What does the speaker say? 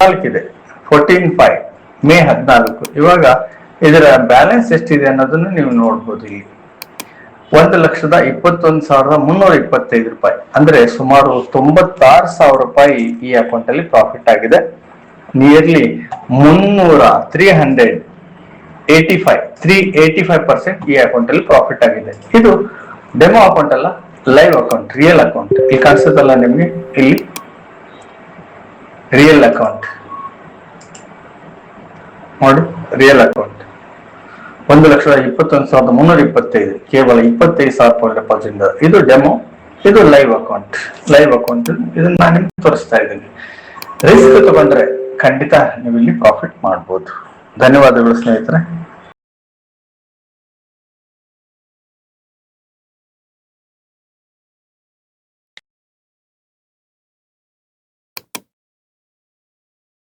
14 ಇದೆ, 14/5 ಮೇ 14. ಇವಾಗ ಇದರ ಬ್ಯಾಲೆನ್ಸ್ ಎಷ್ಟಿದೆ ಅನ್ನೋದನ್ನು ನೀವು ನೋಡ್ಬೋದು. ಇಲ್ಲಿ 1,21,325 ರೂಪಾಯಿ, ಅಂದ್ರೆ ಸುಮಾರು 96,000 ರೂಪಾಯಿ ಈ ಅಕೌಂಟ್ ಅಲ್ಲಿ ಪ್ರಾಫಿಟ್ ಆಗಿದೆ. ನಿಯರ್ಲಿ 385% ಈ ಅಕೌಂಟ್ ಅಲ್ಲಿ ಪ್ರಾಫಿಟ್ ಆಗಿದೆ. ಇದು ಡೆಮೋ ಅಕೌಂಟ್ ಅಲ್ಲ, ಲೈವ್ ಅಕೌಂಟ್, ರಿಯಲ್ ಅಕೌಂಟ್. ಇಲ್ಲಿ ಕಾಣಿಸುತ್ತಲ್ಲ ನಿಮ್ಗೆ, ಇಲ್ಲಿ ರಿಯಲ್ ಅಕೌಂಟ್ ನೋಡಿ, ರಿಯಲ್ ಅಕೌಂಟ್ 1,21,325, ಕೇವಲ 25,000 ರೂಪಾಯಿ ಡೆಪಾಸಿಟ್. ಇದು ಡೆಮೋ, ಇದು ಲೈವ್ ಅಕೌಂಟ್. ಇದನ್ನ ನಾನು ನಿಮ್ಗೆ ತೋರಿಸ್ತಾ ಇದ್ದೀನಿ. ರಿಸ್ಕ್ ತಗೊಂಡ್ರೆ ಖಂಡಿತ ನೀವು ಇಲ್ಲಿ ಪ್ರಾಫಿಟ್ ಮಾಡ್ಬೋದು. ಧನ್ಯವಾದಗಳು ಸ್ನೇಹಿತರೆ.